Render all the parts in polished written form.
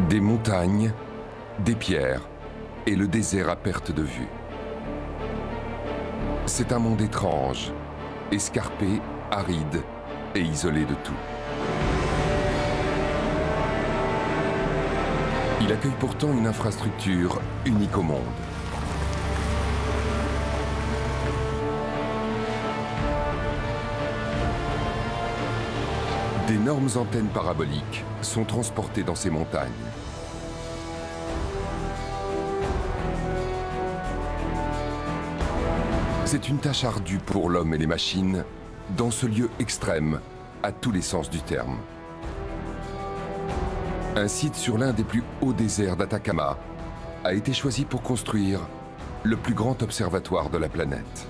Des montagnes, des pierres et le désert à perte de vue. C'est un monde étrange, escarpé, aride et isolé de tout. Il accueille pourtant une infrastructure unique au monde. D'énormes antennes paraboliques sont transportées dans ces montagnes. C'est une tâche ardue pour l'homme et les machines dans ce lieu extrême à tous les sens du terme. Un site sur l'un des plus hauts déserts d'Atacama a été choisi pour construire le plus grand observatoire de la planète.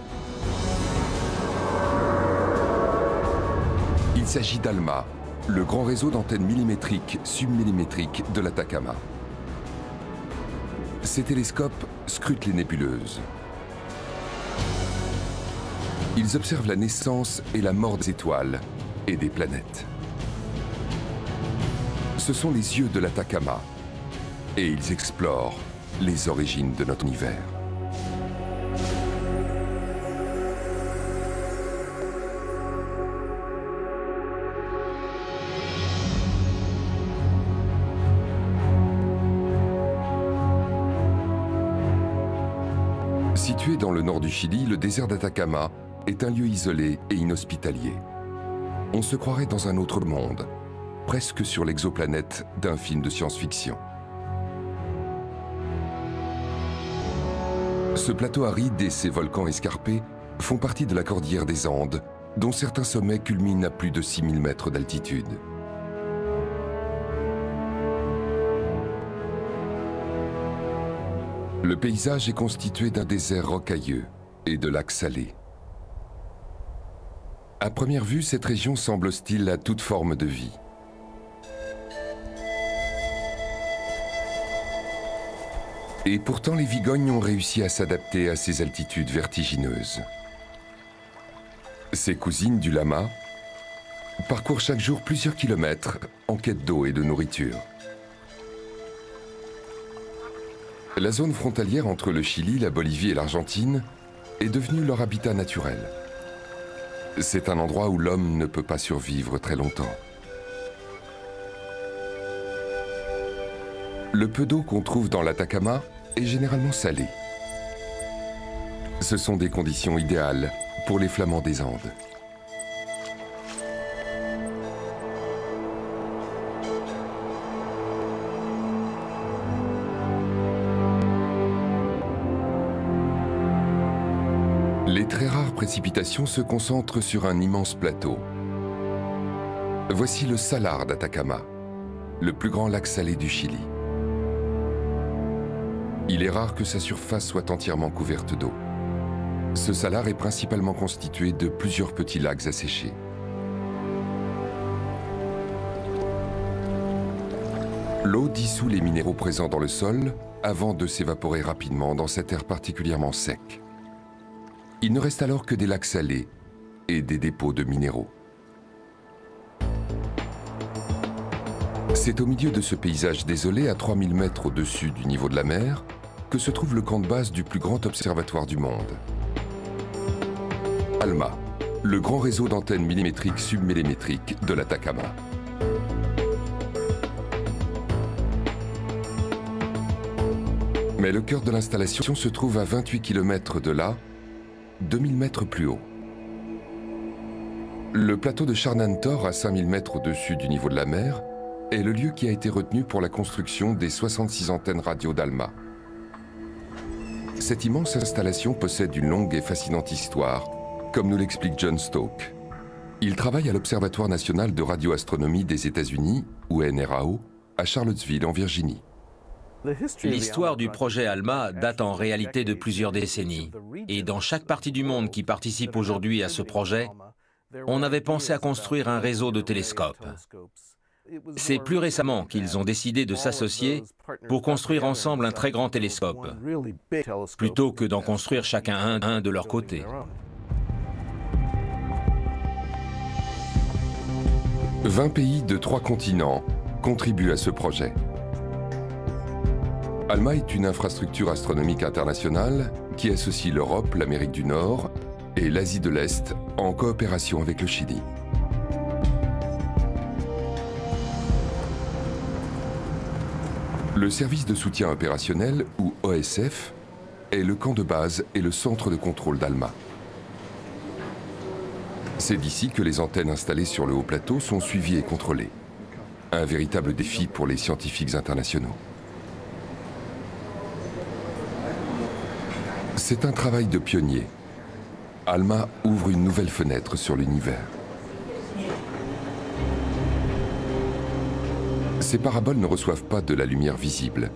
Il s'agit d'ALMA, le grand réseau d'antennes millimétriques submillimétriques de l'Atacama. Ces télescopes scrutent les nébuleuses. Ils observent la naissance et la mort des étoiles et des planètes. Ce sont les yeux de l'Atacama et ils explorent les origines de notre univers. Situé dans le nord du Chili, le désert d'Atacama est un lieu isolé et inhospitalier. On se croirait dans un autre monde, presque sur l'exoplanète d'un film de science-fiction. Ce plateau aride et ses volcans escarpés font partie de la cordillère des Andes, dont certains sommets culminent à plus de 6000 mètres d'altitude. Le paysage est constitué d'un désert rocailleux et de lacs salés. À première vue, cette région semble hostile à toute forme de vie. Et pourtant, les vigognes ont réussi à s'adapter à ces altitudes vertigineuses. Ces cousines du lama parcourent chaque jour plusieurs kilomètres en quête d'eau et de nourriture. La zone frontalière entre le Chili, la Bolivie et l'Argentine est devenue leur habitat naturel. C'est un endroit où l'homme ne peut pas survivre très longtemps. Le peu d'eau qu'on trouve dans l'Atacama est généralement salée. Ce sont des conditions idéales pour les flamants des Andes. Les très rares précipitations se concentrent sur un immense plateau. Voici le Salar d'Atacama, le plus grand lac salé du Chili. Il est rare que sa surface soit entièrement couverte d'eau. Ce salar est principalement constitué de plusieurs petits lacs asséchés. L'eau dissout les minéraux présents dans le sol avant de s'évaporer rapidement dans cet air particulièrement sec. Il ne reste alors que des lacs salés et des dépôts de minéraux. C'est au milieu de ce paysage désolé, à 3000 mètres au-dessus du niveau de la mer, que se trouve le camp de base du plus grand observatoire du monde. ALMA, le grand réseau d'antennes millimétriques submillimétriques de l'Atacama. Mais le cœur de l'installation se trouve à 28 km de là, 2000 mètres plus haut. Le plateau de Charnantor, à 5000 mètres au-dessus du niveau de la mer, est le lieu qui a été retenu pour la construction des 66 antennes radio d'ALMA. Cette immense installation possède une longue et fascinante histoire, comme nous l'explique John Stoke. Il travaille à l'Observatoire national de radioastronomie des États-Unis, ou NRAO, à Charlottesville, en Virginie. L'histoire du projet ALMA date en réalité de plusieurs décennies. Et dans chaque partie du monde qui participe aujourd'hui à ce projet, on avait pensé à construire un réseau de télescopes. C'est plus récemment qu'ils ont décidé de s'associer pour construire ensemble un très grand télescope, plutôt que d'en construire chacun un de leur côté. 20 pays de 3 continents contribuent à ce projet. ALMA est une infrastructure astronomique internationale qui associe l'Europe, l'Amérique du Nord et l'Asie de l'Est en coopération avec le Chili. Le service de soutien opérationnel, ou OSF, est le camp de base et le centre de contrôle d'ALMA. C'est d'ici que les antennes installées sur le haut plateau sont suivies et contrôlées. Un véritable défi pour les scientifiques internationaux. C'est un travail de pionnier. ALMA ouvre une nouvelle fenêtre sur l'univers. Ces paraboles ne reçoivent pas de la lumière visible,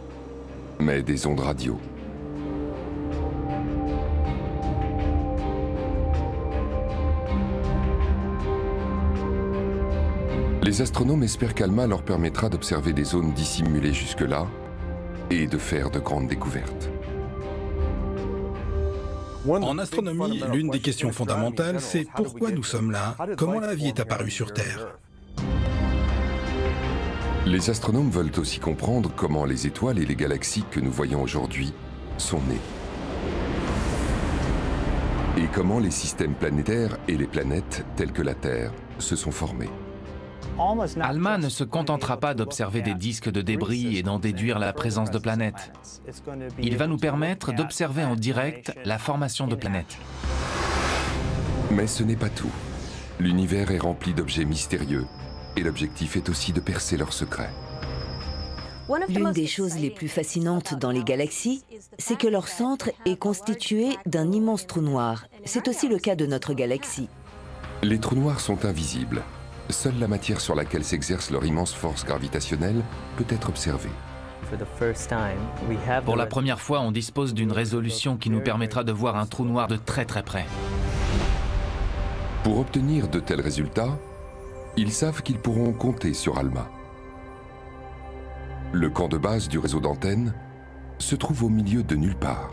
mais des ondes radio. Les astronomes espèrent qu'ALMA leur permettra d'observer des zones dissimulées jusque-là et de faire de grandes découvertes. En astronomie, l'une des questions fondamentales, c'est pourquoi nous sommes là, comment la vie est apparue sur Terre. Les astronomes veulent aussi comprendre comment les étoiles et les galaxies que nous voyons aujourd'hui sont nées. Et comment les systèmes planétaires et les planètes, telles que la Terre, se sont formés. ALMA ne se contentera pas d'observer des disques de débris et d'en déduire la présence de planètes. Il va nous permettre d'observer en direct la formation de planètes. Mais ce n'est pas tout. L'univers est rempli d'objets mystérieux et l'objectif est aussi de percer leurs secrets. L'une des choses les plus fascinantes dans les galaxies, c'est que leur centre est constitué d'un immense trou noir. C'est aussi le cas de notre galaxie. Les trous noirs sont invisibles. Seule la matière sur laquelle s'exerce leur immense force gravitationnelle peut être observée. Pour la première fois, on dispose d'une résolution qui nous permettra de voir un trou noir de très près. Pour obtenir de tels résultats, ils savent qu'ils pourront compter sur ALMA. Le camp de base du réseau d'antennes se trouve au milieu de nulle part.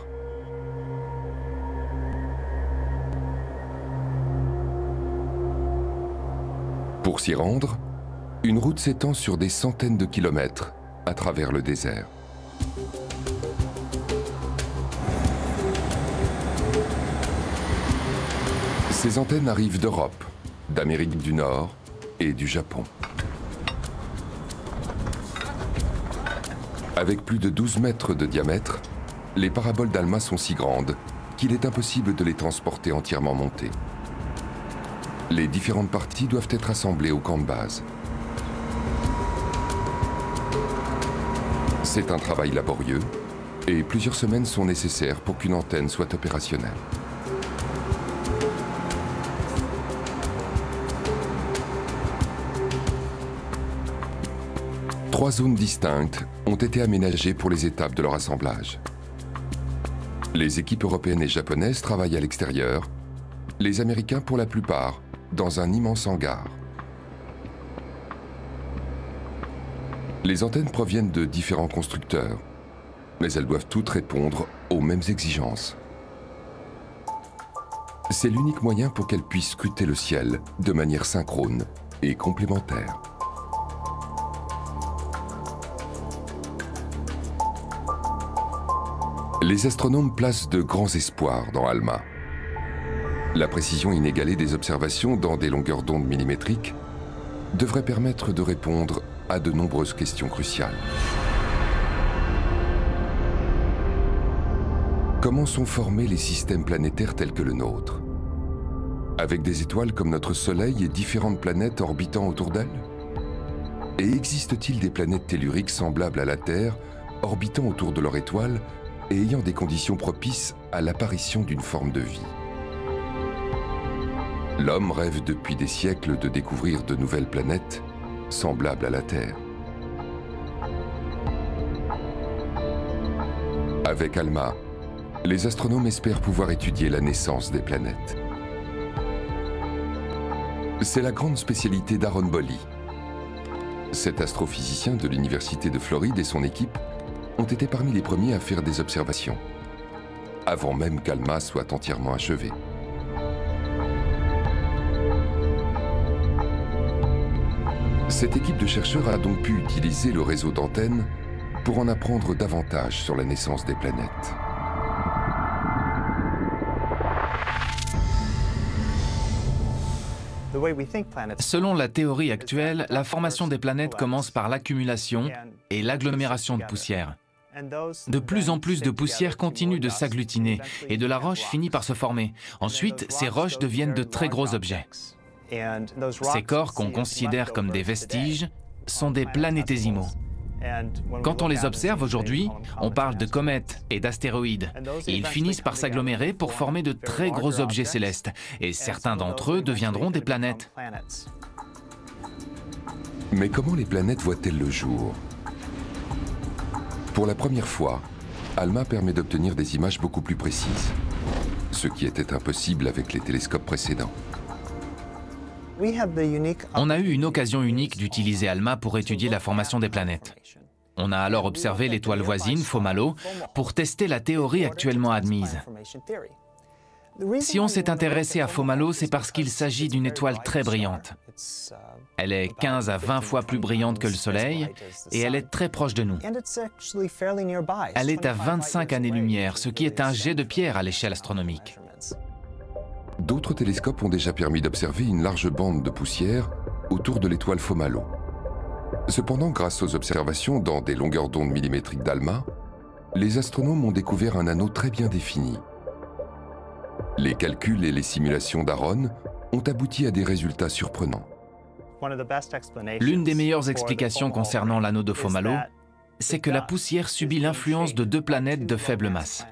Pour s'y rendre, une route s'étend sur des centaines de kilomètres à travers le désert. Ces antennes arrivent d'Europe, d'Amérique du Nord et du Japon. Avec plus de 12 mètres de diamètre, les paraboles d'ALMA sont si grandes qu'il est impossible de les transporter entièrement montées. Les différentes parties doivent être assemblées au camp de base. C'est un travail laborieux et plusieurs semaines sont nécessaires pour qu'une antenne soit opérationnelle. Trois zones distinctes ont été aménagées pour les étapes de leur assemblage. Les équipes européennes et japonaises travaillent à l'extérieur, les Américains pour la plupart dans un immense hangar. Les antennes proviennent de différents constructeurs, mais elles doivent toutes répondre aux mêmes exigences. C'est l'unique moyen pour qu'elles puissent scruter le ciel de manière synchrone et complémentaire. Les astronomes placent de grands espoirs dans ALMA. La précision inégalée des observations dans des longueurs d'onde millimétriques devrait permettre de répondre à de nombreuses questions cruciales. Comment sont formés les systèmes planétaires tels que le nôtre? Avec des étoiles comme notre Soleil et différentes planètes orbitant autour d'elles? Et existe-t-il des planètes telluriques semblables à la Terre, orbitant autour de leur étoile et ayant des conditions propices à l'apparition d'une forme de vie? L'homme rêve depuis des siècles de découvrir de nouvelles planètes semblables à la Terre. Avec ALMA, les astronomes espèrent pouvoir étudier la naissance des planètes. C'est la grande spécialité d'Aaron Bolli. Cet astrophysicien de l'Université de Floride et son équipe ont été parmi les premiers à faire des observations, avant même qu'ALMA soit entièrement achevée. Cette équipe de chercheurs a donc pu utiliser le réseau d'antennes pour en apprendre davantage sur la naissance des planètes. Selon la théorie actuelle, la formation des planètes commence par l'accumulation et l'agglomération de poussière. De plus en plus de poussière continue de s'agglutiner et de la roche finit par se former. Ensuite, ces roches deviennent de très gros objets. Ces corps qu'on considère comme des vestiges sont des planétésimaux. Quand on les observe aujourd'hui, on parle de comètes et d'astéroïdes. Ils finissent par s'agglomérer pour former de très gros objets célestes, et certains d'entre eux deviendront des planètes. Mais comment les planètes voient-elles le jour? Pour la première fois, ALMA permet d'obtenir des images beaucoup plus précises, ce qui était impossible avec les télescopes précédents. On a eu une occasion unique d'utiliser ALMA pour étudier la formation des planètes. On a alors observé l'étoile voisine, Fomalhaut, pour tester la théorie actuellement admise. Si on s'est intéressé à Fomalhaut, c'est parce qu'il s'agit d'une étoile très brillante. Elle est 15 à 20 fois plus brillante que le Soleil et elle est très proche de nous. Elle est à 25 années-lumière, ce qui est un jet de pierre à l'échelle astronomique. D'autres télescopes ont déjà permis d'observer une large bande de poussière autour de l'étoile Fomalhaut. Cependant, grâce aux observations dans des longueurs d'onde millimétriques d'ALMA, les astronomes ont découvert un anneau très bien défini. Les calculs et les simulations d'Aaron ont abouti à des résultats surprenants. L'une des meilleures explications concernant l'anneau de Fomalhaut, c'est que la poussière subit l'influence de deux planètes de faible masse.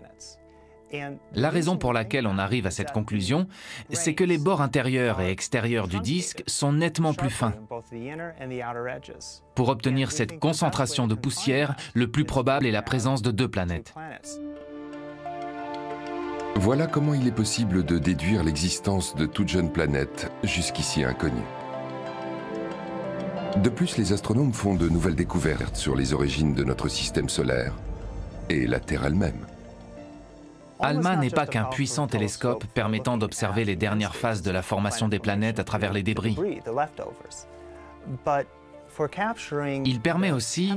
La raison pour laquelle on arrive à cette conclusion, c'est que les bords intérieurs et extérieurs du disque sont nettement plus fins. Pour obtenir cette concentration de poussière, le plus probable est la présence de deux planètes. Voilà comment il est possible de déduire l'existence de toute jeune planète, jusqu'ici inconnue. De plus, les astronomes font de nouvelles découvertes sur les origines de notre système solaire et la Terre elle-même. ALMA n'est pas qu'un puissant télescope permettant d'observer les dernières phases de la formation des planètes à travers les débris. Il permet aussi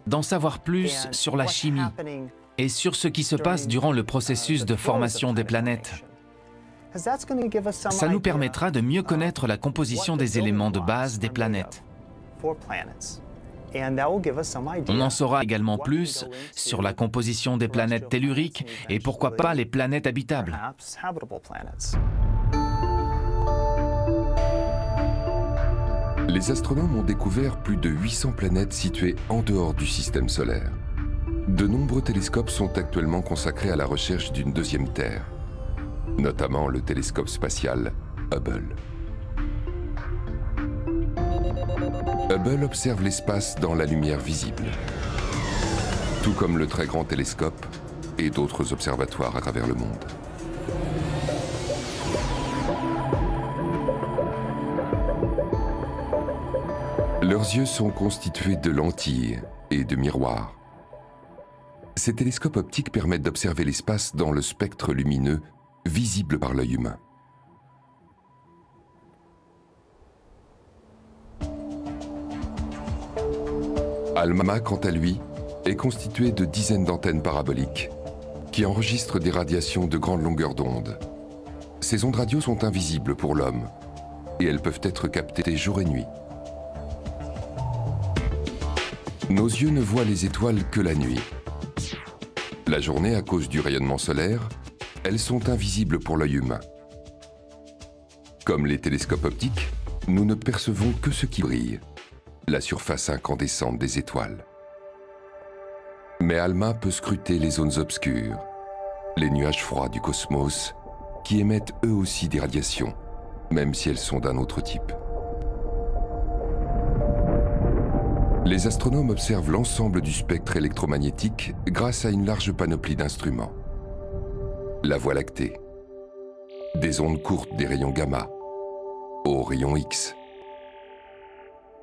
d'en savoir plus sur la chimie et sur ce qui se passe durant le processus de formation des planètes. Ça nous permettra de mieux connaître la composition des éléments de base des planètes. On en saura également plus sur la composition des planètes telluriques et pourquoi pas les planètes habitables. Les astronomes ont découvert plus de 800 planètes situées en dehors du système solaire. De nombreux télescopes sont actuellement consacrés à la recherche d'une deuxième Terre, notamment le télescope spatial Hubble. Hubble observe l'espace dans la lumière visible, tout comme le très grand télescope et d'autres observatoires à travers le monde. Leurs yeux sont constitués de lentilles et de miroirs. Ces télescopes optiques permettent d'observer l'espace dans le spectre lumineux visible par l'œil humain. ALMA, quant à lui, est constitué de dizaines d'antennes paraboliques qui enregistrent des radiations de grande longueur d'onde. Ces ondes radio sont invisibles pour l'homme et elles peuvent être captées jour et nuit. Nos yeux ne voient les étoiles que la nuit. La journée, à cause du rayonnement solaire, elles sont invisibles pour l'œil humain. Comme les télescopes optiques, nous ne percevons que ce qui brille, la surface incandescente des étoiles. Mais ALMA peut scruter les zones obscures, les nuages froids du cosmos, qui émettent eux aussi des radiations, même si elles sont d'un autre type. Les astronomes observent l'ensemble du spectre électromagnétique grâce à une large panoplie d'instruments. La Voie lactée, des ondes courtes des rayons gamma, aux rayons X,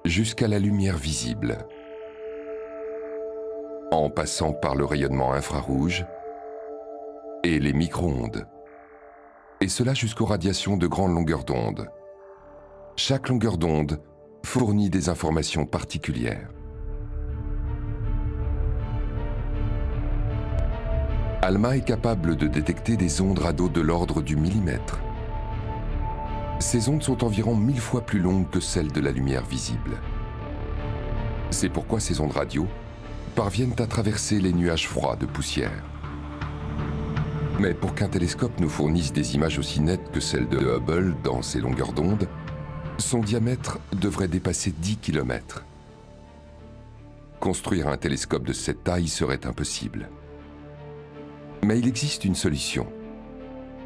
jusqu'à la lumière visible, en passant par le rayonnement infrarouge et les micro-ondes, et cela jusqu'aux radiations de grande longueur d'onde. Chaque longueur d'onde fournit des informations particulières. ALMA est capable de détecter des ondes radio de l'ordre du millimètre. Ces ondes sont environ 1000 fois plus longues que celles de la lumière visible. C'est pourquoi ces ondes radio parviennent à traverser les nuages froids de poussière. Mais pour qu'un télescope nous fournisse des images aussi nettes que celles de Hubble dans ses longueurs d'onde, son diamètre devrait dépasser 10 km. Construire un télescope de cette taille serait impossible. Mais il existe une solution.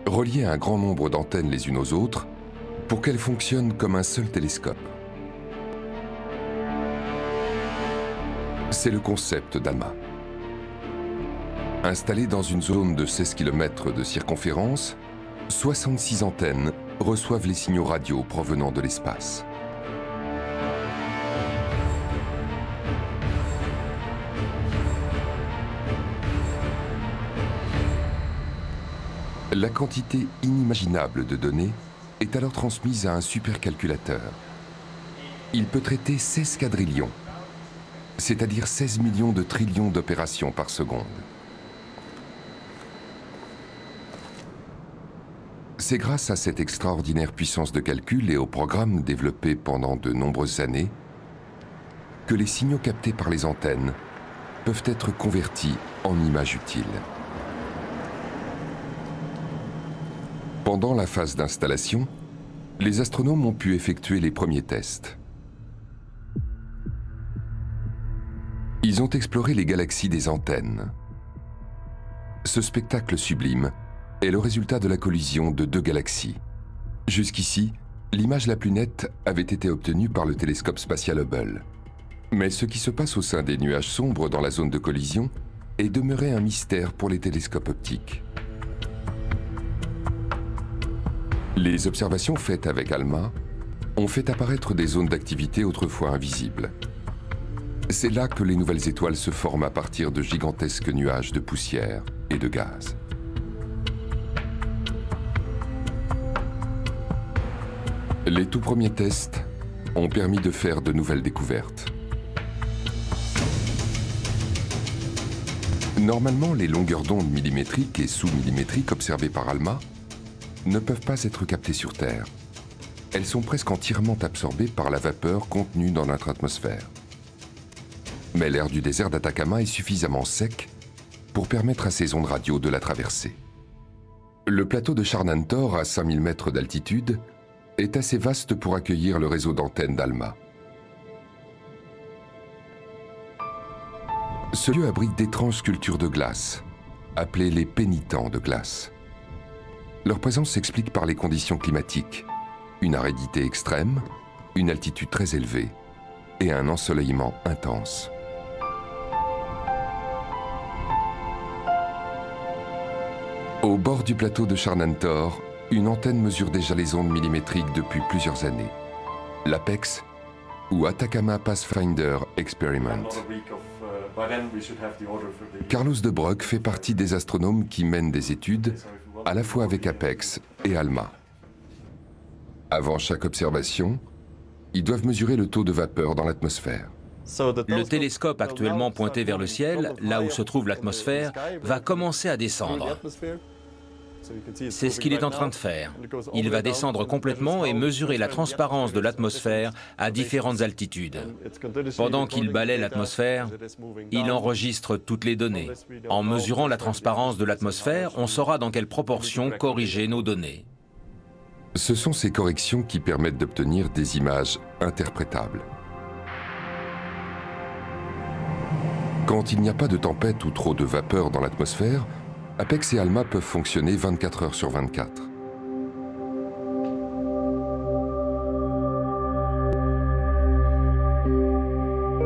Relier un grand nombre d'antennes les unes aux autres pour qu'elles fonctionnent comme un seul télescope. C'est le concept d'ALMA. Installées dans une zone de 16 km de circonférence, 66 antennes reçoivent les signaux radio provenant de l'espace. La quantité inimaginable de données est alors transmise à un supercalculateur. Il peut traiter 16 quadrillions, c'est-à-dire 16 millions de trillions d'opérations par seconde. C'est grâce à cette extraordinaire puissance de calcul et aux programmes développés pendant de nombreuses années que les signaux captés par les antennes peuvent être convertis en images utiles. Pendant la phase d'installation, les astronomes ont pu effectuer les premiers tests. Ils ont exploré les galaxies des antennes. Ce spectacle sublime est le résultat de la collision de deux galaxies. Jusqu'ici, l'image la plus nette avait été obtenue par le télescope spatial Hubble. Mais ce qui se passe au sein des nuages sombres dans la zone de collision est demeuré un mystère pour les télescopes optiques. Les observations faites avec ALMA ont fait apparaître des zones d'activité autrefois invisibles. C'est là que les nouvelles étoiles se forment à partir de gigantesques nuages de poussière et de gaz. Les tout premiers tests ont permis de faire de nouvelles découvertes. Normalement, les longueurs d'onde millimétriques et sous-millimétriques observées par ALMA ne peuvent pas être captées sur Terre. Elles sont presque entièrement absorbées par la vapeur contenue dans notre atmosphère. Mais l'air du désert d'Atacama est suffisamment sec pour permettre à ces ondes radio de la traverser. Le plateau de Charnantor, à 5000 mètres d'altitude, est assez vaste pour accueillir le réseau d'antennes d'ALMA. Ce lieu abrite d'étranges sculptures de glace, appelées les pénitents de glace. Leur présence s'explique par les conditions climatiques, une aridité extrême, une altitude très élevée et un ensoleillement intense. Au bord du plateau de Charnantor, une antenne mesure déjà les ondes millimétriques depuis plusieurs années. l'APEX ou Atacama Pathfinder Experiment. Carlos de Broek fait partie des astronomes qui mènent des études à la fois avec APEX et ALMA. Avant chaque observation, ils doivent mesurer le taux de vapeur dans l'atmosphère. Le télescope actuellement pointé vers le ciel, là où se trouve l'atmosphère, va commencer à descendre. C'est ce qu'il est en train de faire. Il va descendre complètement et mesurer la transparence de l'atmosphère à différentes altitudes. Pendant qu'il balaie l'atmosphère, il enregistre toutes les données. En mesurant la transparence de l'atmosphère, on saura dans quelle proportion corriger nos données. Ce sont ces corrections qui permettent d'obtenir des images interprétables. Quand il n'y a pas de tempête ou trop de vapeur dans l'atmosphère, APEX et ALMA peuvent fonctionner 24 heures sur 24.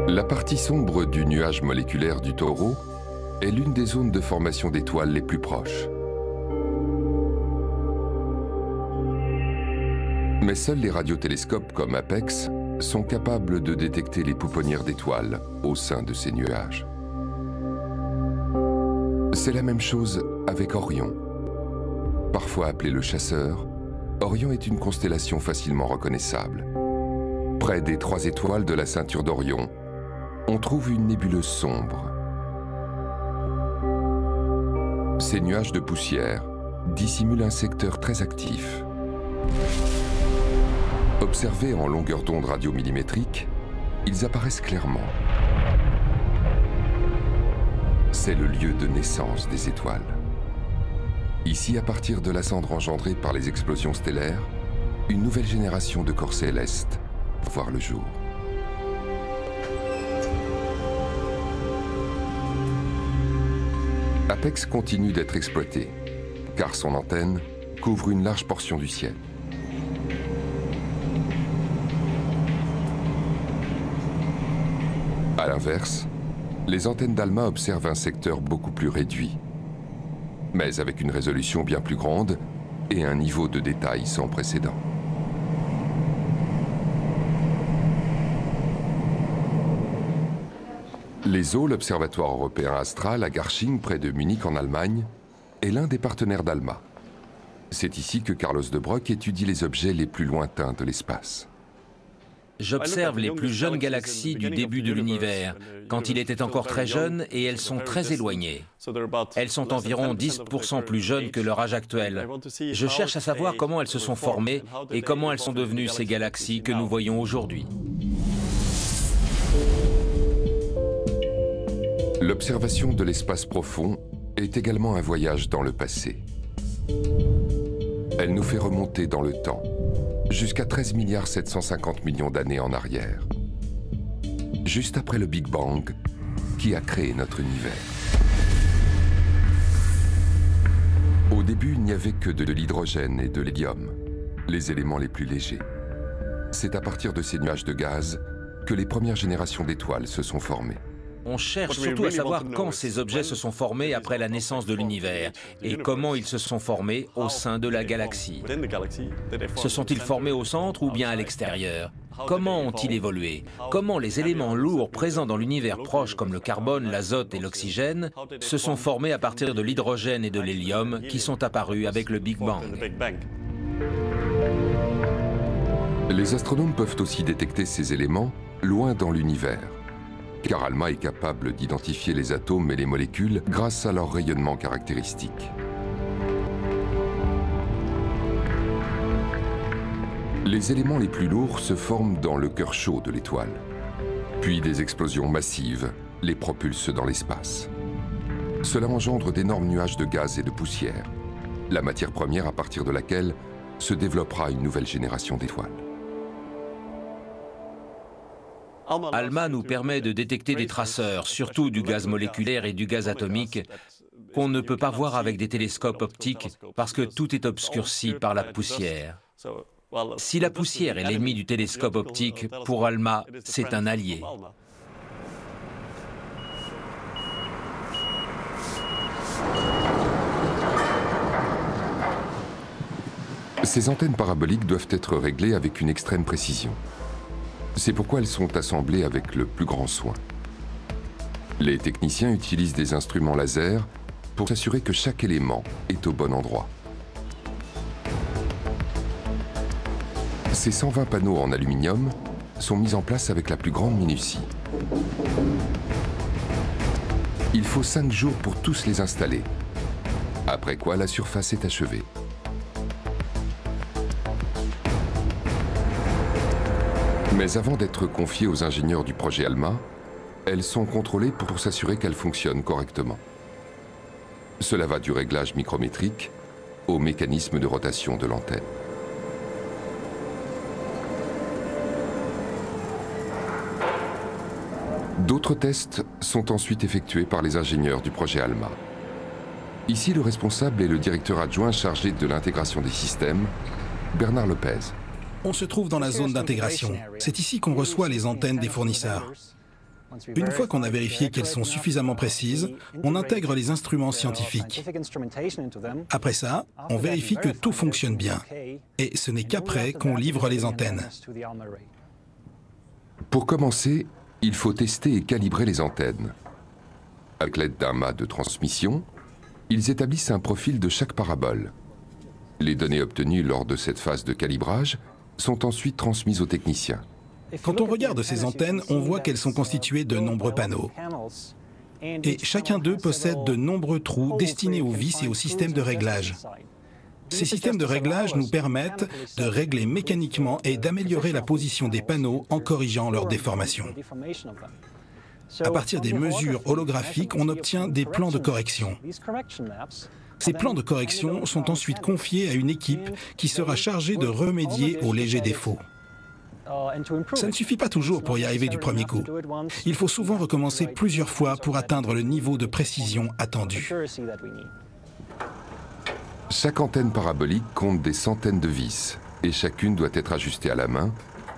La partie sombre du nuage moléculaire du taureau est l'une des zones de formation d'étoiles les plus proches. Mais seuls les radiotélescopes comme APEX sont capables de détecter les pouponnières d'étoiles au sein de ces nuages. C'est la même chose avec Orion. Parfois appelé le chasseur, Orion est une constellation facilement reconnaissable. Près des 3 étoiles de la ceinture d'Orion, on trouve une nébuleuse sombre. Ces nuages de poussière dissimulent un secteur très actif. Observés en longueur d'onde radiomillimétrique, ils apparaissent clairement. C'est le lieu de naissance des étoiles. Ici, à partir de la cendre engendrée par les explosions stellaires, une nouvelle génération de corps célestes va voir le jour. Apex continue d'être exploité, car son antenne couvre une large portion du ciel. À l'inverse, les antennes d'ALMA observent un secteur beaucoup plus réduit, mais avec une résolution bien plus grande et un niveau de détail sans précédent. L'ESO, l'Observatoire européen astral à Garching, près de Munich en Allemagne, est l'un des partenaires d'ALMA. C'est ici que Carlos de Broek étudie les objets les plus lointains de l'espace. J'observe les plus jeunes galaxies du début de l'univers, quand il était encore très jeune, et elles sont très éloignées. Elles sont environ 10% plus jeunes que leur âge actuel. Je cherche à savoir comment elles se sont formées et comment elles sont devenues ces galaxies que nous voyons aujourd'hui. L'observation de l'espace profond est également un voyage dans le passé. Elle nous fait remonter dans le temps, jusqu'à 13 750 millions d'années en arrière, juste après le Big Bang qui a créé notre univers. Au début, il n'y avait que de l'hydrogène et de l'hélium, les éléments les plus légers. C'est à partir de ces nuages de gaz que les premières générations d'étoiles se sont formées. On cherche surtout à savoir quand ces objets se sont formés après la naissance de l'univers et comment ils se sont formés au sein de la galaxie. Se sont-ils formés au centre ou bien à l'extérieur? Comment ont-ils évolué? Comment les éléments lourds présents dans l'univers proche comme le carbone, l'azote et l'oxygène se sont formés à partir de l'hydrogène et de l'hélium qui sont apparus avec le Big Bang? Les astronomes peuvent aussi détecter ces éléments loin dans l'univers, car ALMA est capable d'identifier les atomes et les molécules grâce à leur rayonnement caractéristique. Les éléments les plus lourds se forment dans le cœur chaud de l'étoile. Puis des explosions massives les propulsent dans l'espace. Cela engendre d'énormes nuages de gaz et de poussière, la matière première à partir de laquelle se développera une nouvelle génération d'étoiles. ALMA nous permet de détecter des traceurs, surtout du gaz moléculaire et du gaz atomique, qu'on ne peut pas voir avec des télescopes optiques parce que tout est obscurci par la poussière. Si la poussière est l'ennemi du télescope optique, pour ALMA, c'est un allié. Ces antennes paraboliques doivent être réglées avec une extrême précision. C'est pourquoi elles sont assemblées avec le plus grand soin. Les techniciens utilisent des instruments laser pour s'assurer que chaque élément est au bon endroit. Ces 120 panneaux en aluminium sont mis en place avec la plus grande minutie. Il faut 5 jours pour tous les installer, après quoi la surface est achevée. Mais avant d'être confiées aux ingénieurs du projet ALMA, elles sont contrôlées pour s'assurer qu'elles fonctionnent correctement. Cela va du réglage micrométrique au mécanisme de rotation de l'antenne. D'autres tests sont ensuite effectués par les ingénieurs du projet ALMA. Ici, le responsable est le directeur adjoint chargé de l'intégration des systèmes, Bernard Lopez. On se trouve dans la zone d'intégration. C'est ici qu'on reçoit les antennes des fournisseurs. Une fois qu'on a vérifié qu'elles sont suffisamment précises, on intègre les instruments scientifiques. Après ça, on vérifie que tout fonctionne bien. Et ce n'est qu'après qu'on livre les antennes. Pour commencer, il faut tester et calibrer les antennes. Avec l'aide d'un mât de transmission, ils établissent un profil de chaque parabole. Les données obtenues lors de cette phase de calibrage sont ensuite transmises aux techniciens. Quand on regarde ces antennes, on voit qu'elles sont constituées de nombreux panneaux. Et chacun d'eux possède de nombreux trous destinés aux vis et aux systèmes de réglage. Ces systèmes de réglage nous permettent de régler mécaniquement et d'améliorer la position des panneaux en corrigeant leur déformation. À partir des mesures holographiques, on obtient des plans de correction. Ces plans de correction sont ensuite confiés à une équipe qui sera chargée de remédier aux légers défauts. Ça ne suffit pas toujours pour y arriver du premier coup. Il faut souvent recommencer plusieurs fois pour atteindre le niveau de précision attendu. Chaque antenne parabolique compte des centaines de vis et chacune doit être ajustée à la main,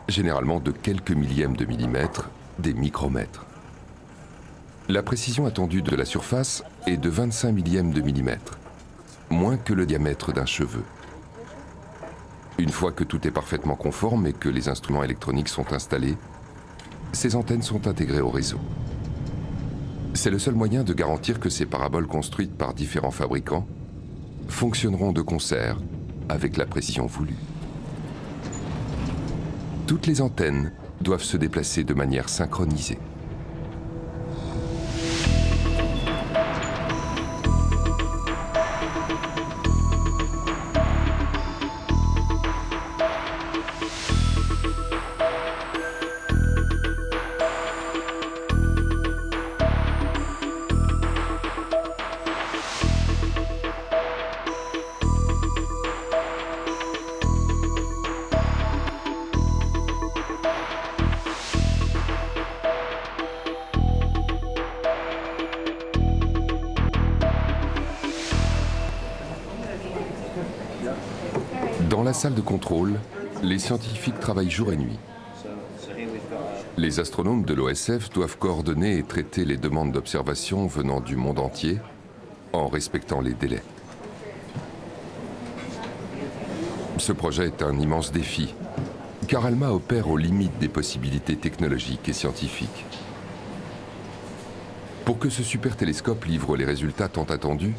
généralement de quelques millièmes de millimètre, des micromètres. La précision attendue de la surface est de 25 millièmes de millimètre, moins que le diamètre d'un cheveu. Une fois que tout est parfaitement conforme et que les instruments électroniques sont installés, ces antennes sont intégrées au réseau. C'est le seul moyen de garantir que ces paraboles construites par différents fabricants fonctionneront de concert avec la précision voulue. Toutes les antennes doivent se déplacer de manière synchronisée. Dans la salle de contrôle, les scientifiques travaillent jour et nuit. Les astronomes de l'OSF doivent coordonner et traiter les demandes d'observation venant du monde entier en respectant les délais. Ce projet est un immense défi, car ALMA opère aux limites des possibilités technologiques et scientifiques. Pour que ce super télescope livre les résultats tant attendus,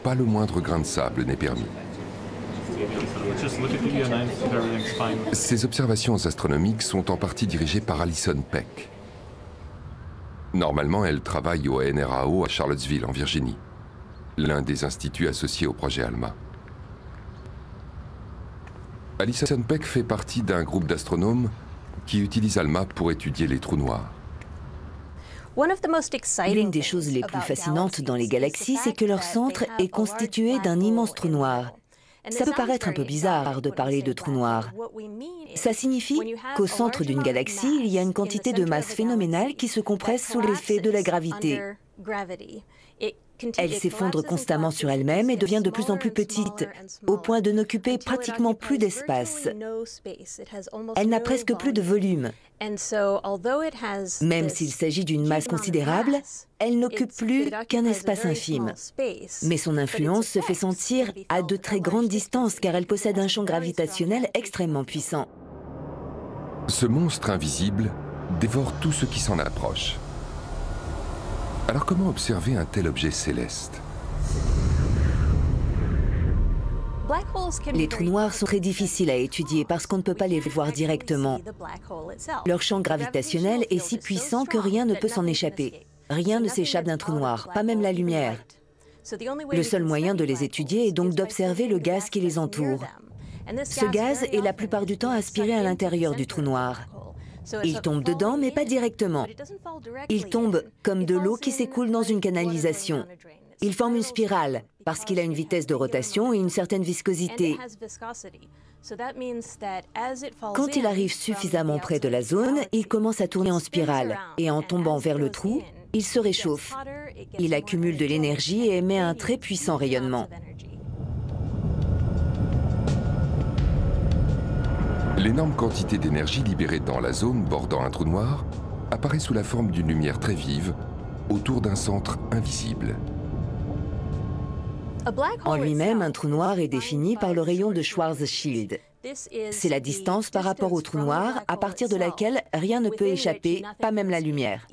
pas le moindre grain de sable n'est permis. Ces observations astronomiques sont en partie dirigées par Alison Peck. Normalement, elle travaille au NRAO à Charlottesville, en Virginie, l'un des instituts associés au projet ALMA. Alison Peck fait partie d'un groupe d'astronomes qui utilisent ALMA pour étudier les trous noirs. L'une des choses les plus fascinantes dans les galaxies, c'est que leur centre est constitué d'un immense trou noir. Ça peut paraître un peu bizarre de parler de trou noir. Ça signifie qu'au centre d'une galaxie, il y a une quantité de masse phénoménale qui se compresse sous l'effet de la gravité. Elle s'effondre constamment sur elle-même et devient de plus en plus petite, au point de n'occuper pratiquement plus d'espace. Elle n'a presque plus de volume. Même s'il s'agit d'une masse considérable, elle n'occupe plus qu'un espace infime. Mais son influence se fait sentir à de très grandes distances car elle possède un champ gravitationnel extrêmement puissant. Ce monstre invisible dévore tout ce qui s'en approche. Alors comment observer un tel objet céleste? Les trous noirs sont très difficiles à étudier parce qu'on ne peut pas les voir directement. Leur champ gravitationnel est si puissant que rien ne peut s'en échapper. Rien ne s'échappe d'un trou noir, pas même la lumière. Le seul moyen de les étudier est donc d'observer le gaz qui les entoure. Ce gaz est la plupart du temps aspiré à l'intérieur du trou noir. Il tombe dedans, mais pas directement. Il tombe comme de l'eau qui s'écoule dans une canalisation. Il forme une spirale, parce qu'il a une vitesse de rotation et une certaine viscosité. Quand il arrive suffisamment près de la zone, il commence à tourner en spirale, et en tombant vers le trou, il se réchauffe. Il accumule de l'énergie et émet un très puissant rayonnement. L'énorme quantité d'énergie libérée dans la zone bordant un trou noir apparaît sous la forme d'une lumière très vive autour d'un centre invisible. En lui-même, un trou noir est défini par le rayon de Schwarzschild. C'est la distance par rapport au trou noir à partir de laquelle rien ne peut échapper, pas même la lumière.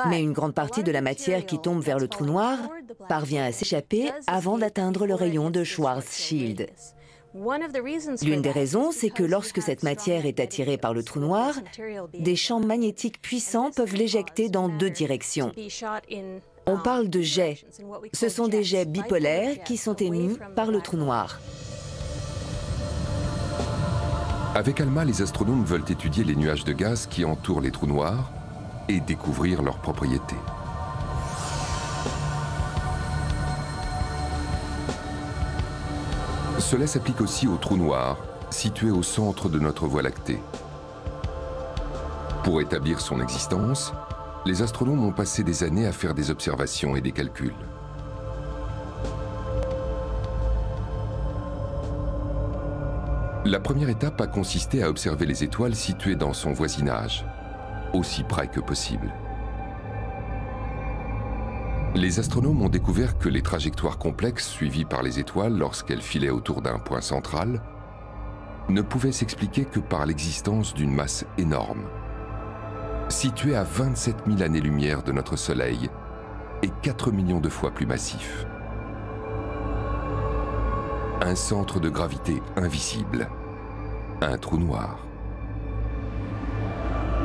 Mais une grande partie de la matière qui tombe vers le trou noir parvient à s'échapper avant d'atteindre le rayon de Schwarzschild. L'une des raisons, c'est que lorsque cette matière est attirée par le trou noir, des champs magnétiques puissants peuvent l'éjecter dans deux directions. On parle de jets. Ce sont des jets bipolaires qui sont émis par le trou noir. Avec ALMA, les astronomes veulent étudier les nuages de gaz qui entourent les trous noirs et découvrir leurs propriétés. Cela s'applique aussi aux trous noirs, situés au centre de notre Voie lactée. Pour établir son existence, les astronomes ont passé des années à faire des observations et des calculs. La première étape a consisté à observer les étoiles situées dans son voisinage, aussi près que possible. Les astronomes ont découvert que les trajectoires complexes suivies par les étoiles lorsqu'elles filaient autour d'un point central ne pouvaient s'expliquer que par l'existence d'une masse énorme, située à 27 000 années-lumière de notre Soleil et 4 millions de fois plus massif. Un centre de gravité invisible, un trou noir.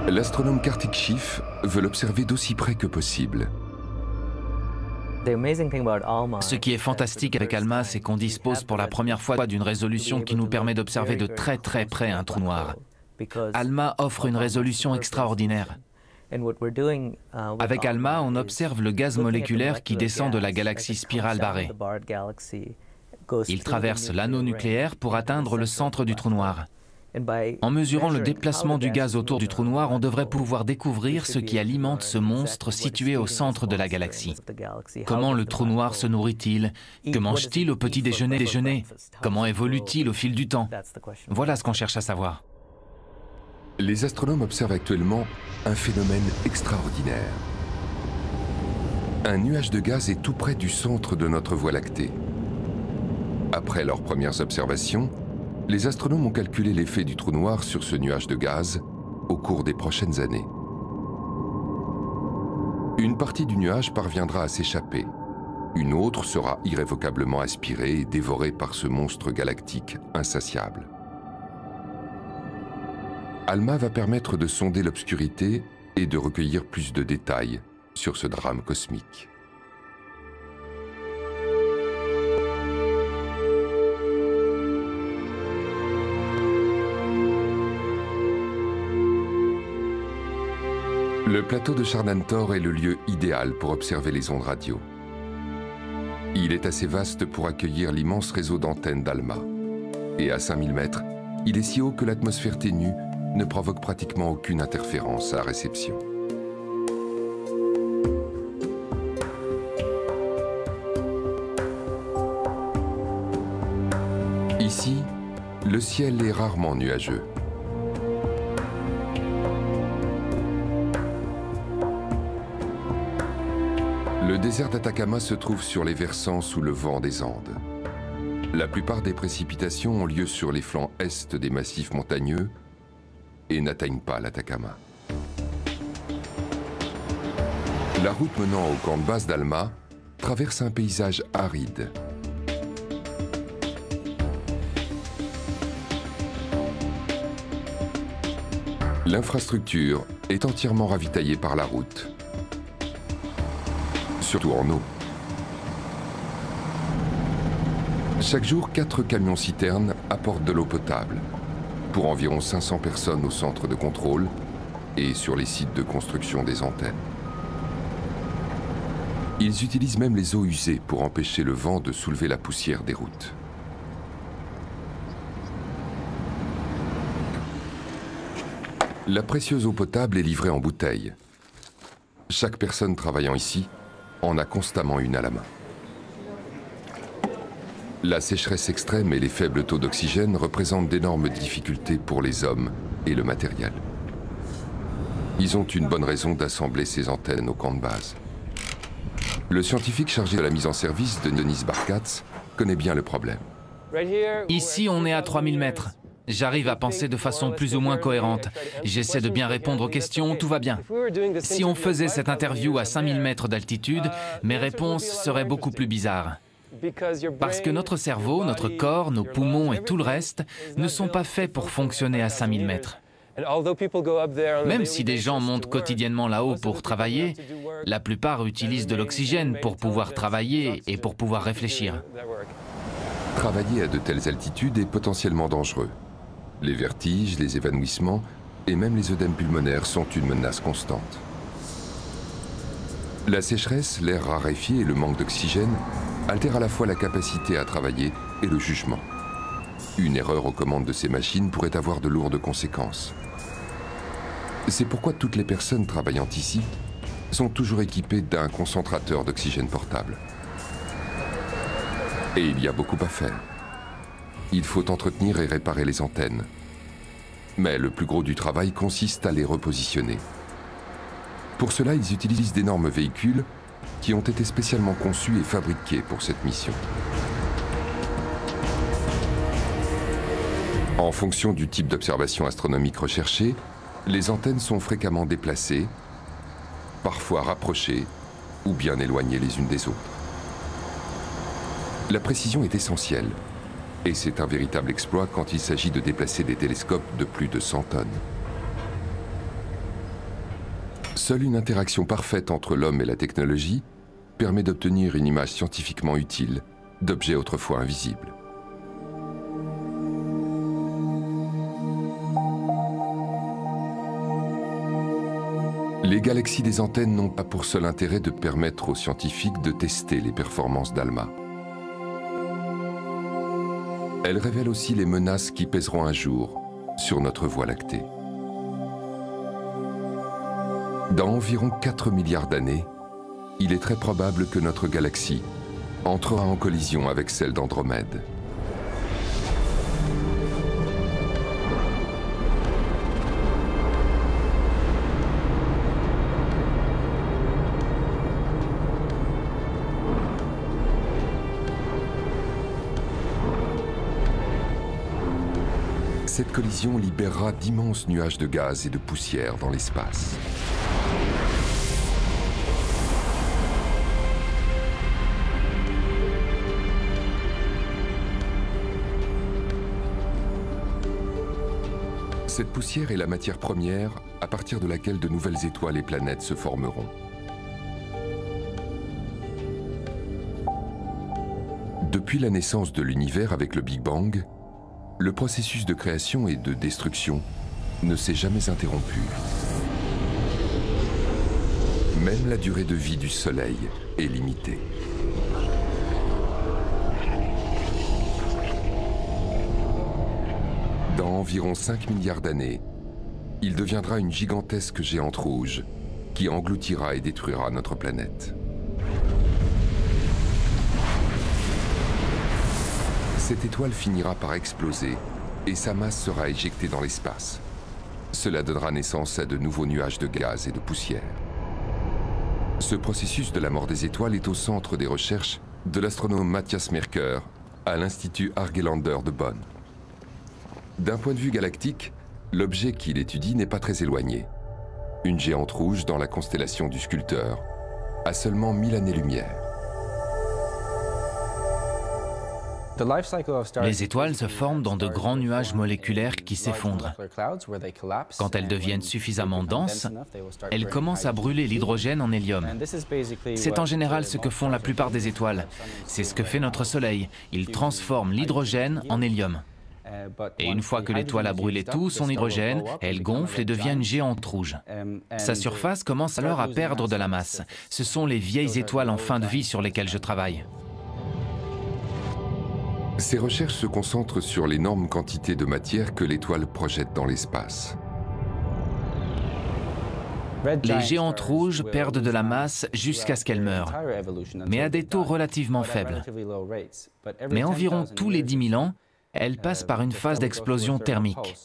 L'astronome Kartik Schiff veut l'observer d'aussi près que possible. Ce qui est fantastique avec ALMA, c'est qu'on dispose pour la première fois d'une résolution qui nous permet d'observer de très près un trou noir. ALMA offre une résolution extraordinaire. Avec ALMA, on observe le gaz moléculaire qui descend de la galaxie spirale barrée. Il traverse l'anneau nucléaire pour atteindre le centre du trou noir. En mesurant le déplacement du gaz autour du trou noir, on devrait pouvoir découvrir ce qui alimente ce monstre situé au centre de la galaxie. Comment le trou noir se nourrit-il? Que mange-t-il au petit déjeuner? Comment évolue-t-il au fil du temps? Voilà ce qu'on cherche à savoir. Les astronomes observent actuellement un phénomène extraordinaire. Un nuage de gaz est tout près du centre de notre Voie lactée. Après leurs premières observations, les astronomes ont calculé l'effet du trou noir sur ce nuage de gaz au cours des prochaines années. Une partie du nuage parviendra à s'échapper. Une autre sera irrévocablement aspirée et dévorée par ce monstre galactique insatiable. ALMA va permettre de sonder l'obscurité et de recueillir plus de détails sur ce drame cosmique. Le plateau de Chardin-Tor est le lieu idéal pour observer les ondes radio. Il est assez vaste pour accueillir l'immense réseau d'antennes d'ALMA. Et à 5000 mètres, il est si haut que l'atmosphère ténue ne provoque pratiquement aucune interférence à la réception. Ici, le ciel est rarement nuageux. Le désert d'Atacama se trouve sur les versants sous le vent des Andes. La plupart des précipitations ont lieu sur les flancs est des massifs montagneux et n'atteignent pas l'Atacama. La route menant au camp de base d'ALMA traverse un paysage aride. L'infrastructure est entièrement ravitaillée par la route, surtout en eau. Chaque jour, 4 camions-citernes apportent de l'eau potable pour environ 500 personnes au centre de contrôle et sur les sites de construction des antennes. Ils utilisent même les eaux usées pour empêcher le vent de soulever la poussière des routes. La précieuse eau potable est livrée en bouteilles. Chaque personne travaillant ici en a constamment une à la main. La sécheresse extrême et les faibles taux d'oxygène représentent d'énormes difficultés pour les hommes et le matériel. Ils ont une bonne raison d'assembler ces antennes au camp de base. Le scientifique chargé de la mise en service, Denis Barkatz, connaît bien le problème. Ici, on est à 3000 mètres. J'arrive à penser de façon plus ou moins cohérente. J'essaie de bien répondre aux questions, tout va bien. Si on faisait cette interview à 5000 mètres d'altitude, mes réponses seraient beaucoup plus bizarres. Parce que notre cerveau, notre corps, nos poumons et tout le reste ne sont pas faits pour fonctionner à 5000 mètres. Même si des gens montent quotidiennement là-haut pour travailler, la plupart utilisent de l'oxygène pour pouvoir travailler et pour pouvoir réfléchir. Travailler à de telles altitudes est potentiellement dangereux. Les vertiges, les évanouissements et même les œdèmes pulmonaires sont une menace constante. La sécheresse, l'air raréfié et le manque d'oxygène altèrent à la fois la capacité à travailler et le jugement. Une erreur aux commandes de ces machines pourrait avoir de lourdes conséquences. C'est pourquoi toutes les personnes travaillant ici sont toujours équipées d'un concentrateur d'oxygène portable. Et il y a beaucoup à faire. Il faut entretenir et réparer les antennes. Mais le plus gros du travail consiste à les repositionner. Pour cela, ils utilisent d'énormes véhicules qui ont été spécialement conçus et fabriqués pour cette mission. En fonction du type d'observation astronomique recherché, les antennes sont fréquemment déplacées, parfois rapprochées ou bien éloignées les unes des autres. La précision est essentielle, et c'est un véritable exploit quand il s'agit de déplacer des télescopes de plus de 100 tonnes. Seule une interaction parfaite entre l'homme et la technologie permet d'obtenir une image scientifiquement utile d'objets autrefois invisibles. Les galaxies des antennes n'ont pas pour seul intérêt de permettre aux scientifiques de tester les performances d'ALMA. Elles révèlent aussi les menaces qui pèseront un jour sur notre Voie lactée. Dans environ 4 milliards d'années, il est très probable que notre galaxie entrera en collision avec celle d'Andromède. Cette collision libérera d'immenses nuages de gaz et de poussière dans l'espace. Cette poussière est la matière première à partir de laquelle de nouvelles étoiles et planètes se formeront. Depuis la naissance de l'univers avec le Big Bang, le processus de création et de destruction ne s'est jamais interrompu. Même la durée de vie du Soleil est limitée. Dans environ 5 milliards d'années, il deviendra une gigantesque géante rouge qui engloutira et détruira notre planète. Cette étoile finira par exploser et sa masse sera éjectée dans l'espace. Cela donnera naissance à de nouveaux nuages de gaz et de poussière. Ce processus de la mort des étoiles est au centre des recherches de l'astronome Matthias Merkur à l'Institut Argelander de Bonn. D'un point de vue galactique, l'objet qu'il étudie n'est pas très éloigné. Une géante rouge dans la constellation du Sculpteur, à seulement 1000 années-lumière. Les étoiles se forment dans de grands nuages moléculaires qui s'effondrent. Quand elles deviennent suffisamment denses, elles commencent à brûler l'hydrogène en hélium. C'est en général ce que font la plupart des étoiles. C'est ce que fait notre Soleil. Il transforme l'hydrogène en hélium. Et une fois que l'étoile a brûlé tout son hydrogène, elle gonfle et devient une géante rouge. Sa surface commence alors à perdre de la masse. Ce sont les vieilles étoiles en fin de vie sur lesquelles je travaille. Ces recherches se concentrent sur l'énorme quantité de matière que l'étoile projette dans l'espace. Les géantes rouges perdent de la masse jusqu'à ce qu'elles meurent, mais à des taux relativement faibles. Mais environ tous les 10 000 ans, elles passent par une phase d'explosion thermique.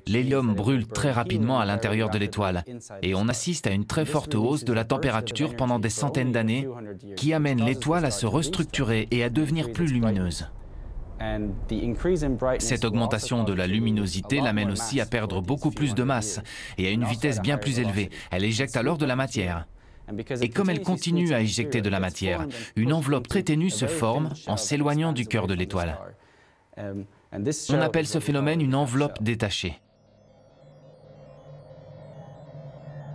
L'hélium brûle très rapidement à l'intérieur de l'étoile et on assiste à une très forte hausse de la température pendant des centaines d'années qui amène l'étoile à se restructurer et à devenir plus lumineuse. Cette augmentation de la luminosité l'amène aussi à perdre beaucoup plus de masse et à une vitesse bien plus élevée. Elle éjecte alors de la matière. Et comme elle continue à éjecter de la matière, une enveloppe très ténue se forme en s'éloignant du cœur de l'étoile. On appelle ce phénomène une enveloppe détachée.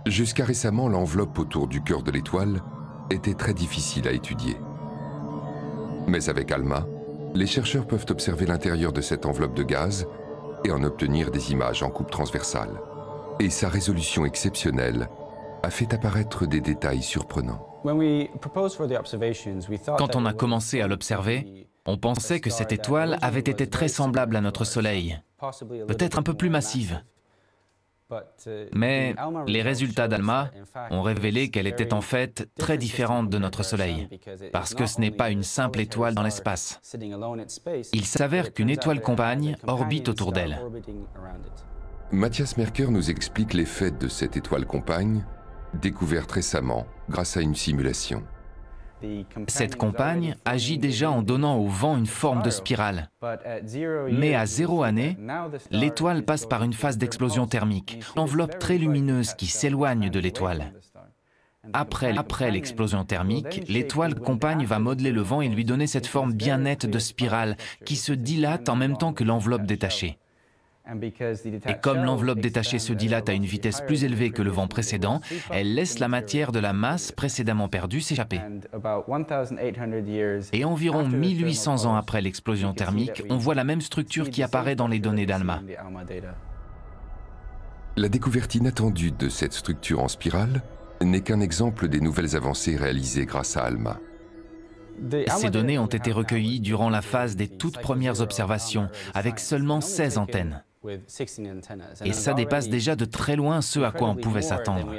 Jusqu'à récemment, l'enveloppe autour du cœur de l'étoile était très difficile à étudier. Mais avec ALMA, les chercheurs peuvent observer l'intérieur de cette enveloppe de gaz et en obtenir des images en coupe transversale. Et sa résolution exceptionnelle a fait apparaître des détails surprenants. Quand on a commencé à l'observer, on pensait que cette étoile avait été très semblable à notre Soleil, peut-être un peu plus massive. Mais les résultats d'ALMA ont révélé qu'elle était en fait très différente de notre Soleil, parce que ce n'est pas une simple étoile dans l'espace. Il s'avère qu'une étoile compagne orbite autour d'elle. Matthias Merker nous explique l'effet de cette étoile compagne, découverte récemment grâce à une simulation. Cette compagne agit déjà en donnant au vent une forme de spirale. Mais à 0 année, l'étoile passe par une phase d'explosion thermique, une enveloppe très lumineuse qui s'éloigne de l'étoile. Après l'explosion thermique, l'étoile compagne va modeler le vent et lui donner cette forme bien nette de spirale qui se dilate en même temps que l'enveloppe détachée. Et comme l'enveloppe détachée se dilate à une vitesse plus élevée que le vent précédent, elle laisse la matière de la masse précédemment perdue s'échapper. Et environ 1800 ans après l'explosion thermique, on voit la même structure qui apparaît dans les données d'ALMA. La découverte inattendue de cette structure en spirale n'est qu'un exemple des nouvelles avancées réalisées grâce à ALMA. Ces données ont été recueillies durant la phase des toutes premières observations, avec seulement 16 antennes. Et ça dépasse déjà de très loin ce à quoi on pouvait s'attendre.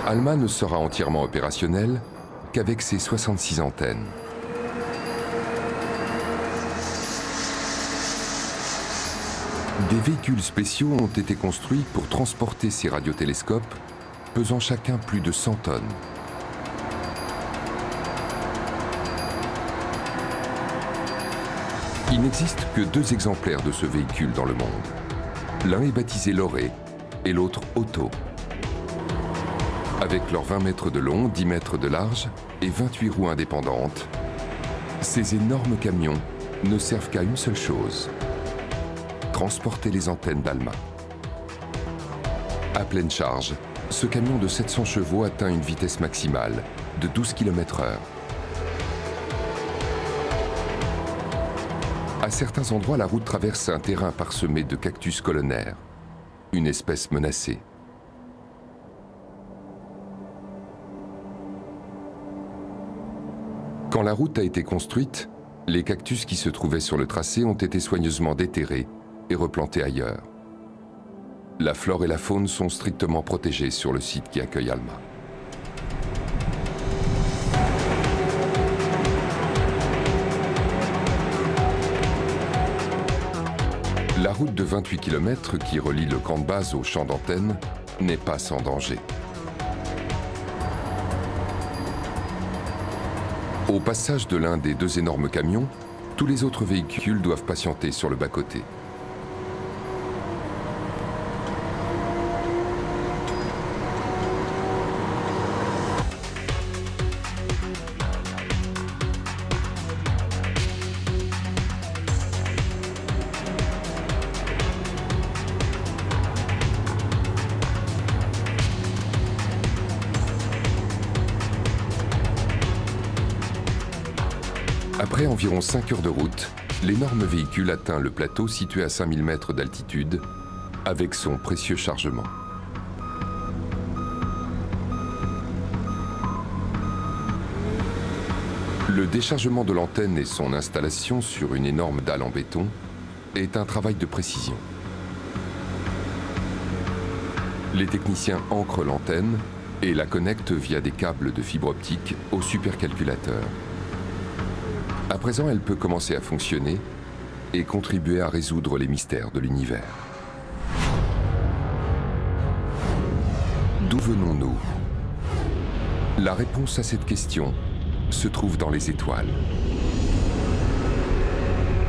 ALMA ne sera entièrement opérationnel qu'avec ses 66 antennes. Des véhicules spéciaux ont été construits pour transporter ces radiotélescopes, pesant chacun plus de 100 tonnes. Il n'existe que 2 exemplaires de ce véhicule dans le monde. L'un est baptisé Loré et l'autre Otto. Avec leurs 20 mètres de long, 10 mètres de large et 28 roues indépendantes, ces énormes camions ne servent qu'à une seule chose: transporter les antennes d'ALMA. À pleine charge, ce camion de 700 chevaux atteint une vitesse maximale de 12 km/h. À certains endroits, la route traverse un terrain parsemé de cactus colonnaires, une espèce menacée. Quand la route a été construite, les cactus qui se trouvaient sur le tracé ont été soigneusement déterrés et replantés ailleurs. La flore et la faune sont strictement protégées sur le site qui accueille ALMA. La route de 28 km qui relie le camp de base au champ d'antenne n'est pas sans danger. Au passage de l'un des 2 énormes camions, tous les autres véhicules doivent patienter sur le bas-côté. Après environ 5 heures de route, l'énorme véhicule atteint le plateau situé à 5000 mètres d'altitude avec son précieux chargement. Le déchargement de l'antenne et son installation sur une énorme dalle en béton est un travail de précision. Les techniciens ancrent l'antenne et la connectent via des câbles de fibre optique au supercalculateur. À présent, elle peut commencer à fonctionner et contribuer à résoudre les mystères de l'univers. D'où venons-nous? La réponse à cette question se trouve dans les étoiles.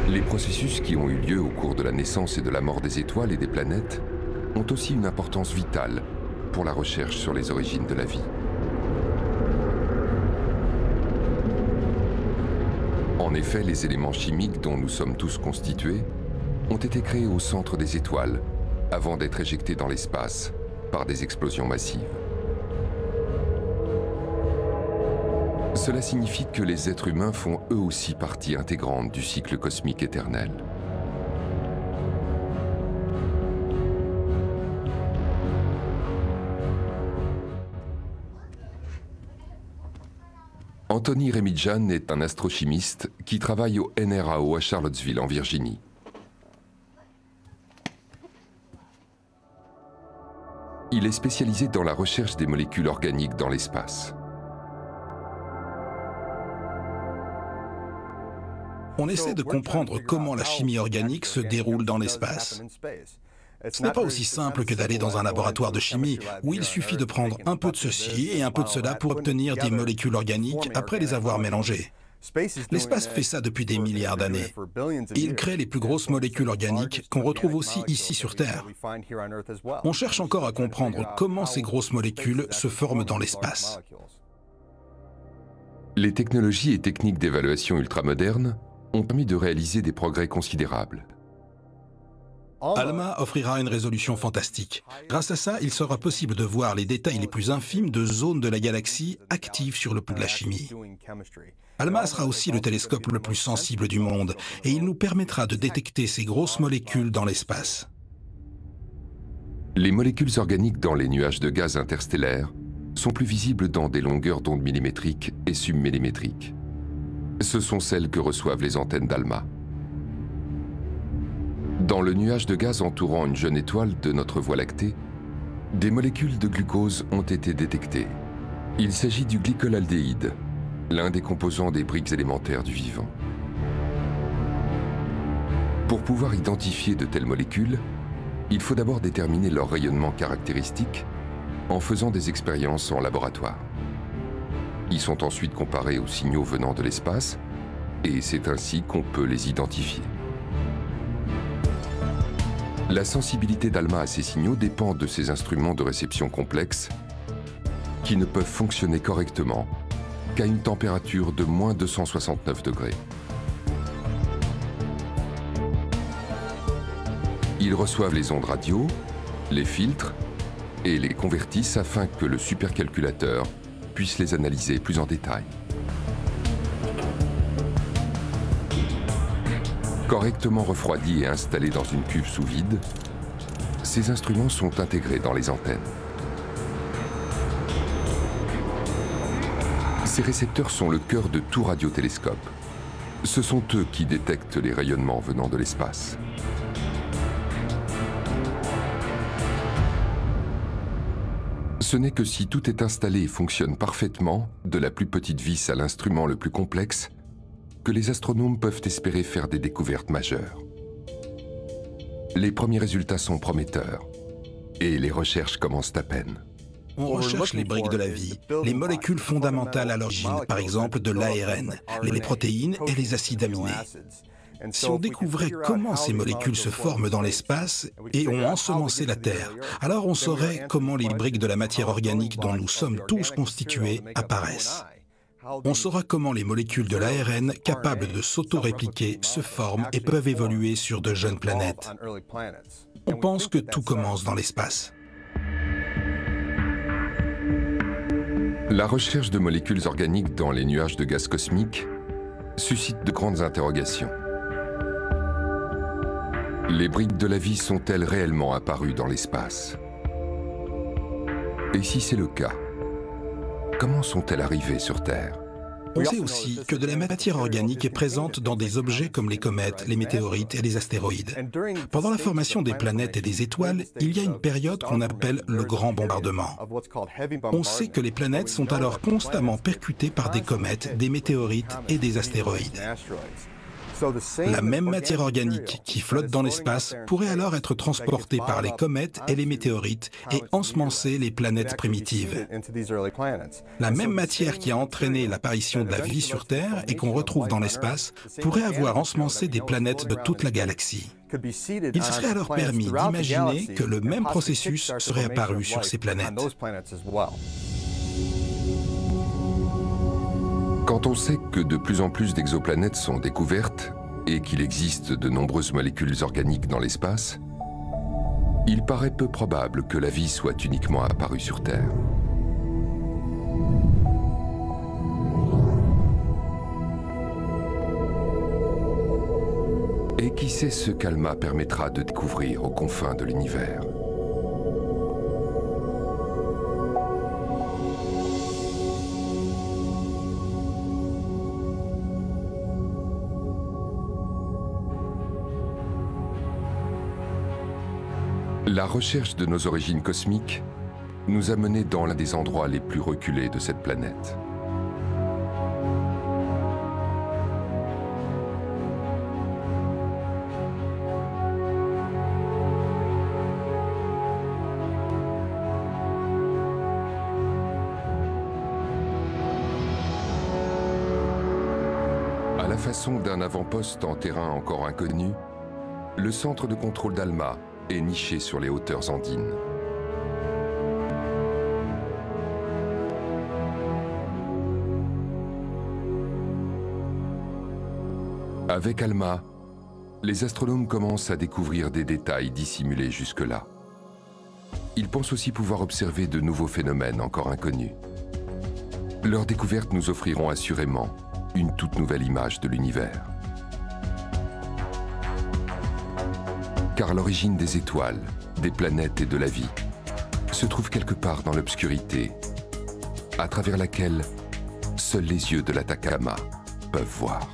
Les processus qui ont eu lieu au cours de la naissance et de la mort des étoiles et des planètes ont aussi une importance vitale pour la recherche sur les origines de la vie. En effet, les éléments chimiques dont nous sommes tous constitués ont été créés au centre des étoiles avant d'être éjectés dans l'espace par des explosions massives. Cela signifie que les êtres humains font eux aussi partie intégrante du cycle cosmique éternel. Anthony Remigijane est un astrochimiste qui travaille au NRAO à Charlottesville, en Virginie. Il est spécialisé dans la recherche des molécules organiques dans l'espace. On essaie de comprendre comment la chimie organique se déroule dans l'espace. Ce n'est pas aussi simple que d'aller dans un laboratoire de chimie où il suffit de prendre un peu de ceci et un peu de cela pour obtenir des molécules organiques après les avoir mélangées. L'espace fait ça depuis des milliards d'années. Il crée les plus grosses molécules organiques qu'on retrouve aussi ici sur Terre. On cherche encore à comprendre comment ces grosses molécules se forment dans l'espace. Les technologies et techniques d'évaluation ultramodernes ont permis de réaliser des progrès considérables. ALMA offrira une résolution fantastique. Grâce à ça, il sera possible de voir les détails les plus infimes de zones de la galaxie actives sur le plan de la chimie. ALMA sera aussi le télescope le plus sensible du monde et il nous permettra de détecter ces grosses molécules dans l'espace. Les molécules organiques dans les nuages de gaz interstellaires sont plus visibles dans des longueurs d'onde millimétriques et submillimétriques. Ce sont celles que reçoivent les antennes d'ALMA. Dans le nuage de gaz entourant une jeune étoile de notre Voie lactée, des molécules de glucose ont été détectées. Il s'agit du glycolaldéhyde, l'un des composants des briques élémentaires du vivant. Pour pouvoir identifier de telles molécules, il faut d'abord déterminer leur rayonnement caractéristique en faisant des expériences en laboratoire. Ils sont ensuite comparés aux signaux venant de l'espace et c'est ainsi qu'on peut les identifier. La sensibilité d'ALMA à ces signaux dépend de ces instruments de réception complexes qui ne peuvent fonctionner correctement qu'à une température de moins 269 degrés. Ils reçoivent les ondes radio, les filtrent et les convertissent afin que le supercalculateur puisse les analyser plus en détail. Correctement refroidis et installés dans une cuve sous vide, ces instruments sont intégrés dans les antennes. Ces récepteurs sont le cœur de tout radiotélescope. Ce sont eux qui détectent les rayonnements venant de l'espace. Ce n'est que si tout est installé et fonctionne parfaitement, de la plus petite vis à l'instrument le plus complexe, que les astronomes peuvent espérer faire des découvertes majeures. Les premiers résultats sont prometteurs et les recherches commencent à peine. On recherche les briques de la vie, les molécules fondamentales à l'origine, par exemple de l'ARN, les protéines et les acides aminés. Si on découvrait comment ces molécules se forment dans l'espace et ont ensemencé la Terre, alors on saurait comment les briques de la matière organique dont nous sommes tous constitués apparaissent. On saura comment les molécules de l'ARN capables de s'auto-répliquer se forment et peuvent évoluer sur de jeunes planètes. On pense que tout commence dans l'espace. La recherche de molécules organiques dans les nuages de gaz cosmiques suscite de grandes interrogations. Les briques de la vie sont-elles réellement apparues dans l'espace? Et si c'est le cas, comment sont-elles arrivées sur Terre? On sait aussi que de la matière organique est présente dans des objets comme les comètes, les météorites et les astéroïdes. Pendant la formation des planètes et des étoiles, il y a une période qu'on appelle le grand bombardement. On sait que les planètes sont alors constamment percutées par des comètes, des météorites et des astéroïdes. La même matière organique qui flotte dans l'espace pourrait alors être transportée par les comètes et les météorites et ensemencer les planètes primitives. La même matière qui a entraîné l'apparition de la vie sur Terre et qu'on retrouve dans l'espace pourrait avoir ensemencé des planètes de toute la galaxie. Il serait alors permis d'imaginer que le même processus serait apparu sur ces planètes. Quand on sait que de plus en plus d'exoplanètes sont découvertes et qu'il existe de nombreuses molécules organiques dans l'espace, il paraît peu probable que la vie soit uniquement apparue sur Terre. Et qui sait ce qu'ALMA permettra de découvrir aux confins de l'univers? La recherche de nos origines cosmiques nous a menés dans l'un des endroits les plus reculés de cette planète. À la façon d'un avant-poste en terrain encore inconnu, le centre de contrôle d'ALMA est niché sur les hauteurs andines. Avec ALMA, les astronomes commencent à découvrir des détails dissimulés jusque-là. Ils pensent aussi pouvoir observer de nouveaux phénomènes encore inconnus. Leurs découvertes nous offriront assurément une toute nouvelle image de l'univers. Car l'origine des étoiles, des planètes et de la vie se trouve quelque part dans l'obscurité, à travers laquelle seuls les yeux de l'Atacama peuvent voir.